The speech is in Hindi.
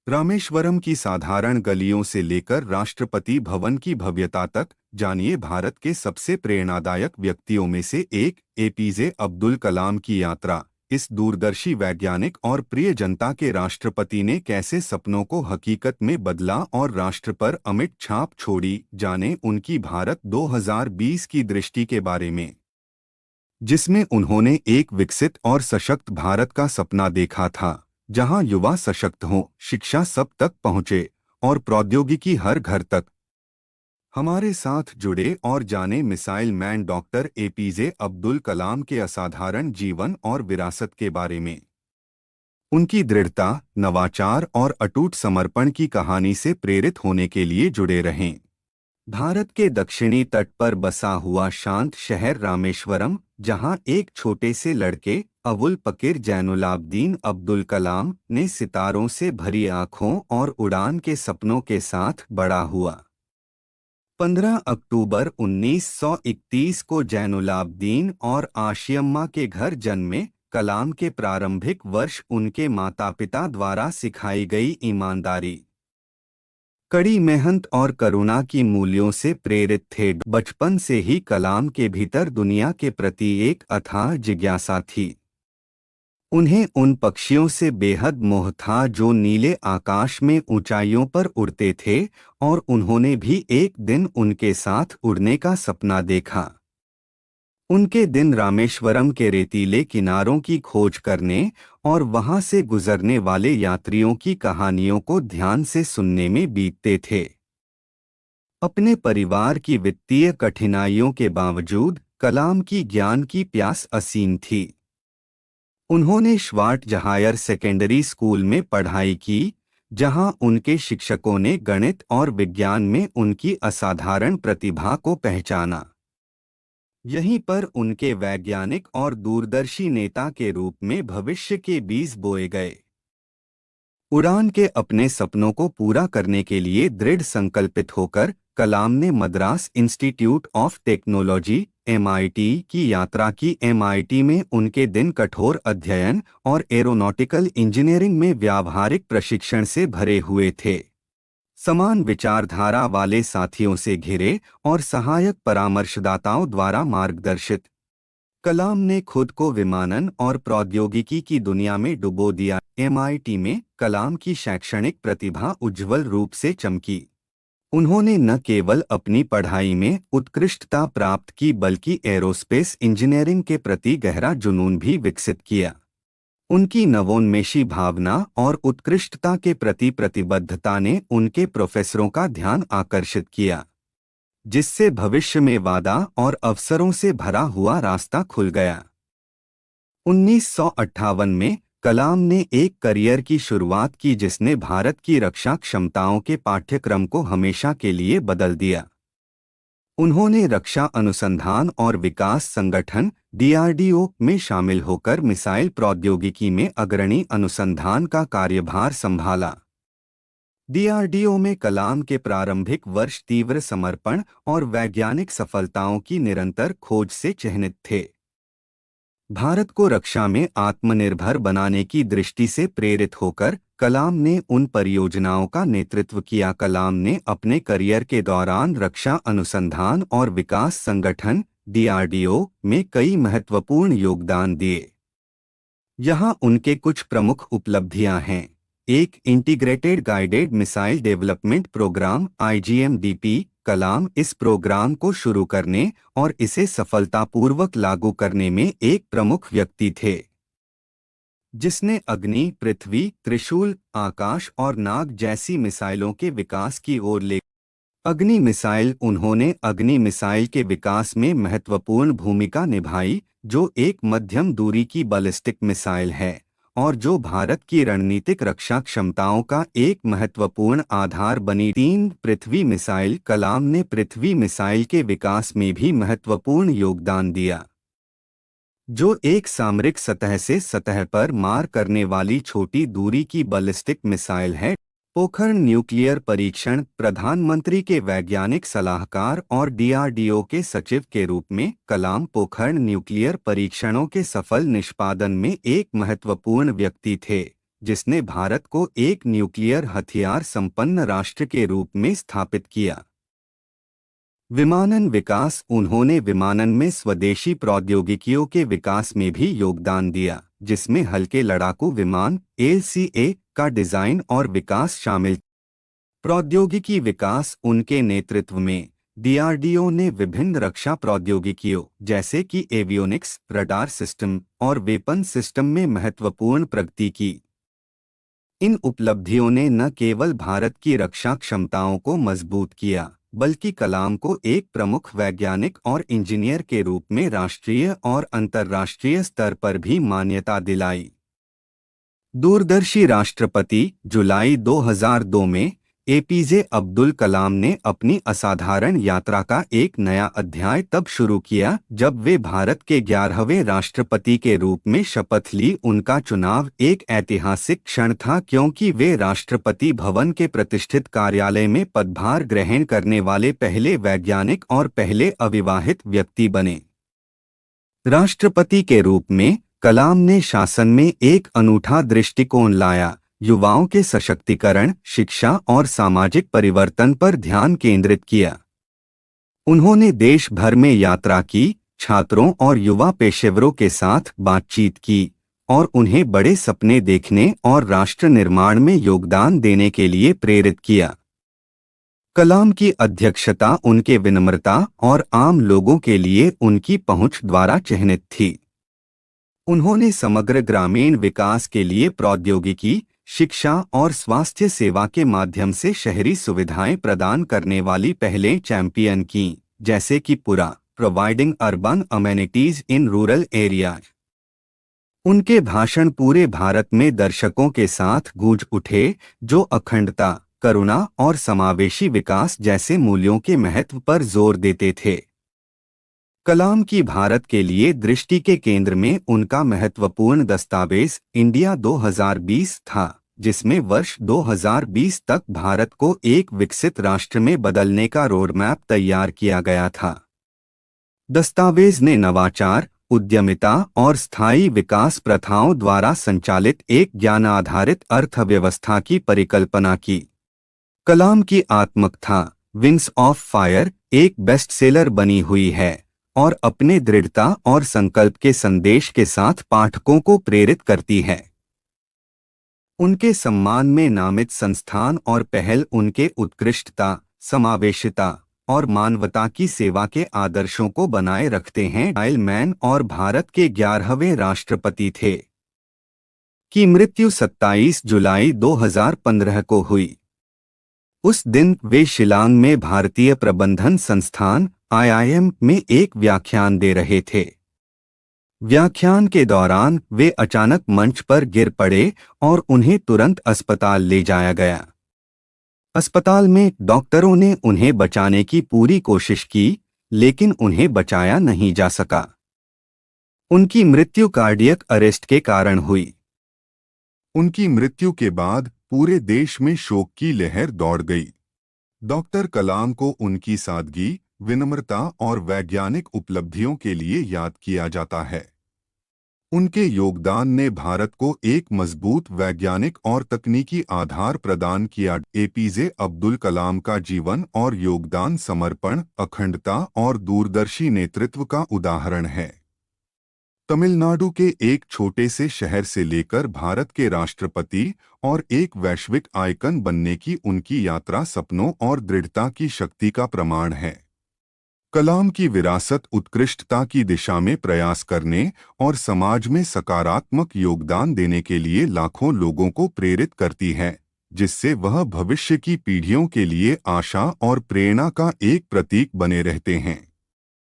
रामेश्वरम की साधारण गलियों से लेकर राष्ट्रपति भवन की भव्यता तक, जानिए भारत के सबसे प्रेरणादायक व्यक्तियों में से एक एपीजे अब्दुल कलाम की यात्रा। इस दूरदर्शी वैज्ञानिक और प्रिय जनता के राष्ट्रपति ने कैसे सपनों को हकीकत में बदला और राष्ट्र पर अमिट छाप छोड़ी, जाने उनकी भारत 2020 की दृष्टि के बारे में, जिसमें उन्होंने एक विकसित और सशक्त भारत का सपना देखा था, जहां युवा सशक्त हों, शिक्षा सब तक पहुंचे और प्रौद्योगिकी हर घर तक। हमारे साथ जुड़े और जाने missile man doctor APJ Abdul Kalam के असाधारण जीवन और विरासत के बारे में। उनकी दृढ़ता, नवाचार और अटूट समर्पण की कहानी से प्रेरित होने के लिए जुड़े रहें। भारत के दक्षिणी तट पर बसा हुआ शांत शहर रामेश्वरम, जहां एक छोटे से लड़के अवुल पकीर जैनुलाब्दीन अब्दुल कलाम ने सितारों से भरी आंखों और उड़ान के सपनों के साथ बड़ा हुआ। 15 अक्टूबर 1931 को जैनुलाब्दीन और आशियम्मा के घर जन्मे कलाम के प्रारंभिक वर्ष उनके माता पिता द्वारा सिखाई गई ईमानदारी, कड़ी मेहनत और करुणा की मूल्यों से प्रेरित थे। बचपन से ही कलाम के भीतर दुनिया के प्रति एक अथाह जिज्ञासा थी। उन्हें उन पक्षियों से बेहद मोह था जो नीले आकाश में ऊंचाइयों पर उड़ते थे, और उन्होंने भी एक दिन उनके साथ उड़ने का सपना देखा। उनके दिन रामेश्वरम के रेतीले किनारों की खोज करने और वहां से गुजरने वाले यात्रियों की कहानियों को ध्यान से सुनने में बीतते थे। अपने परिवार की वित्तीय कठिनाइयों के बावजूद कलाम की ज्ञान की प्यास असीम थी। उन्होंने श्वार्ट हायर सेकेंडरी स्कूल में पढ़ाई की, जहां उनके शिक्षकों ने गणित और विज्ञान में उनकी असाधारण प्रतिभा को पहचाना। यहीं पर उनके वैज्ञानिक और दूरदर्शी नेता के रूप में भविष्य के बीज बोए गए। उड़ान के अपने सपनों को पूरा करने के लिए दृढ़ संकल्पित होकर कलाम ने Madras institute of technology (MIT) की यात्रा की। MIT में उनके दिन कठोर अध्ययन और एरोनॉटिकल इंजीनियरिंग में व्यावहारिक प्रशिक्षण से भरे हुए थे। समान विचारधारा वाले साथियों से घिरे और सहायक परामर्शदाताओं द्वारा मार्गदर्शित, कलाम ने खुद को विमानन और प्रौद्योगिकी की दुनिया में डुबो दिया। MIT में कलाम की शैक्षणिक प्रतिभा उज्ज्वल रूप से चमकी। उन्होंने न केवल अपनी पढ़ाई में उत्कृष्टता प्राप्त की, बल्कि एरोस्पेस इंजीनियरिंग के प्रति गहरा जुनून भी विकसित किया। उनकी नवोन्मेषी भावना और उत्कृष्टता के प्रति प्रतिबद्धता ने उनके प्रोफेसरों का ध्यान आकर्षित किया, जिससे भविष्य में वादा और अवसरों से भरा हुआ रास्ता खुल गया। 1958 में कलाम ने एक करियर की शुरुआत की जिसने भारत की रक्षा क्षमताओं के पाठ्यक्रम को हमेशा के लिए बदल दिया। उन्होंने रक्षा अनुसंधान और विकास संगठन DRDO में शामिल होकर मिसाइल प्रौद्योगिकी में अग्रणी अनुसंधान का कार्यभार संभाला। DRDO में कलाम के प्रारंभिक वर्ष तीव्र समर्पण और वैज्ञानिक सफलताओं की निरंतर खोज से चिह्नित थे। भारत को रक्षा में आत्मनिर्भर बनाने की दृष्टि से प्रेरित होकर कलाम ने उन परियोजनाओं का नेतृत्व किया। कलाम ने अपने करियर के दौरान रक्षा अनुसंधान और विकास संगठन DRDO में कई महत्वपूर्ण योगदान दिए। यहाँ उनके कुछ प्रमुख उपलब्धियां हैं। एक integrated guided missile development programme IGMDP। Kalam इस प्रोग्राम को शुरू करने और इसे सफलतापूर्वक लागू करने में एक प्रमुख व्यक्ति थे, जिसने अग्नि, पृथ्वी, त्रिशूल, आकाश और नाग जैसी मिसाइलों के विकास की ओर ले। अग्नि मिसाइल। उन्होंने अग्नि मिसाइल के विकास में महत्वपूर्ण भूमिका निभाई, जो एक मध्यम दूरी की बैलिस्टिक मिसाइल है और जो भारत की रणनीतिक रक्षा क्षमताओं का एक महत्वपूर्ण आधार बनी। 3 पृथ्वी मिसाइल। कलाम ने पृथ्वी मिसाइल के विकास में भी महत्वपूर्ण योगदान दिया, जो एक सामरिक सतह से सतह पर मार करने वाली छोटी दूरी की बैलिस्टिक मिसाइल है। पोखरण न्यूक्लियर परीक्षण। प्रधानमंत्री के वैज्ञानिक सलाहकार और DRDO के सचिव के रूप में कलाम पोखरण न्यूक्लियर परीक्षणों के सफल निष्पादन में एक महत्वपूर्ण व्यक्ति थे, जिसने भारत को एक न्यूक्लियर हथियार संपन्न राष्ट्र के रूप में स्थापित किया। विमानन विकास। उन्होंने विमानन में स्वदेशी प्रौद्योगिकियों के विकास में भी योगदान दिया, जिसमें हल्के लड़ाकू विमान LCA का डिजाइन और विकास शामिल। प्रौद्योगिकी विकास। उनके नेतृत्व में DRDO ने विभिन्न रक्षा प्रौद्योगिकियों जैसे कि एवियोनिक्स, रडार सिस्टम और वेपन सिस्टम में महत्वपूर्ण प्रगति की। इन उपलब्धियों ने न केवल भारत की रक्षा क्षमताओं को मजबूत किया, बल्कि कलाम को एक प्रमुख वैज्ञानिक और इंजीनियर के रूप में राष्ट्रीय और अंतर्राष्ट्रीय स्तर पर भी मान्यता दिलाई। दूरदर्शी राष्ट्रपति। जुलाई 2002 में APJ अब्दुल कलाम ने अपनी असाधारण यात्रा का एक नया अध्याय तब शुरू किया जब वे भारत के 11वें राष्ट्रपति के रूप में शपथ ली। उनका चुनाव एक ऐतिहासिक क्षण था क्योंकि वे राष्ट्रपति भवन के प्रतिष्ठित कार्यालय में पदभार ग्रहण करने वाले पहले वैज्ञानिक और पहले अविवाहित व्यक्ति बने। राष्ट्रपति के रूप में कलाम ने शासन में एक अनूठा दृष्टिकोण लाया, युवाओं के सशक्तिकरण, शिक्षा और सामाजिक परिवर्तन पर ध्यान केंद्रित किया। उन्होंने देश भर में यात्रा की, छात्रों और युवा पेशेवरों के साथ बातचीत की और उन्हें बड़े सपने देखने और राष्ट्र निर्माण में योगदान देने के लिए प्रेरित किया। कलाम की अध्यक्षता उनके विनम्रता और आम लोगों के लिए उनकी पहुंच द्वारा चिह्नित थी। उन्होंने समग्र ग्रामीण विकास के लिए प्रौद्योगिकी, शिक्षा और स्वास्थ्य सेवा के माध्यम से शहरी सुविधाएं प्रदान करने वाली पहलें चैंपियन की, जैसे कि पूरा providing urban amenities in rural area. उनके भाषण पूरे भारत में दर्शकों के साथ गूंज उठे, जो अखंडता, करुणा और समावेशी विकास जैसे मूल्यों के महत्व पर जोर देते थे। कलाम की भारत के लिए दृष्टि के केंद्र में उनका महत्वपूर्ण दस्तावेज इंडिया 2020 था, जिसमें वर्ष 2020 तक भारत को एक विकसित राष्ट्र में बदलने का रोडमैप तैयार किया गया था। दस्तावेज ने नवाचार, उद्यमिता और स्थायी विकास प्रथाओं द्वारा संचालित एक ज्ञान आधारित अर्थव्यवस्था की परिकल्पना की। कलाम की आत्मकथा विंग्स ऑफ फायर एक बेस्टसेलर बनी हुई है और अपने दृढ़ता और संकल्प के संदेश के साथ पाठकों को प्रेरित करती है। उनके सम्मान में नामित संस्थान और पहल उनके उत्कृष्टता, समावेशिता और मानवता की सेवा के आदर्शों को बनाए रखते हैं। आइलमैन और भारत के 11वें राष्ट्रपति थे की मृत्यु 27 जुलाई 2015 को हुई। उस दिन वे शिलांग में भारतीय प्रबंधन संस्थान IIM में एक व्याख्यान दे रहे थे। व्याख्यान के दौरान वे अचानक मंच पर गिर पड़े और उन्हें तुरंत अस्पताल ले जाया गया। अस्पताल में डॉक्टरों ने उन्हें बचाने की पूरी कोशिश की, लेकिन उन्हें बचाया नहीं जा सका। उनकी मृत्यु कार्डियक अरेस्ट के कारण हुई। उनकी मृत्यु के बाद पूरे देश में शोक की लहर दौड़ गई। डॉक्टर कलाम को उनकी सादगी, विनम्रता और वैज्ञानिक उपलब्धियों के लिए याद किया जाता है। उनके योगदान ने भारत को एक मजबूत वैज्ञानिक और तकनीकी आधार प्रदान किया। APJ अब्दुल कलाम का जीवन और योगदान समर्पण, अखंडता और दूरदर्शी नेतृत्व का उदाहरण है। तमिलनाडु के एक छोटे से शहर से लेकर भारत के राष्ट्रपति और एक वैश्विक आइकन बनने की उनकी यात्रा सपनों और दृढ़ता की शक्ति का प्रमाण है। कलाम की विरासत उत्कृष्टता की दिशा में प्रयास करने और समाज में सकारात्मक योगदान देने के लिए लाखों लोगों को प्रेरित करती है, जिससे वह भविष्य की पीढ़ियों के लिए आशा और प्रेरणा का एक प्रतीक बने रहते हैं।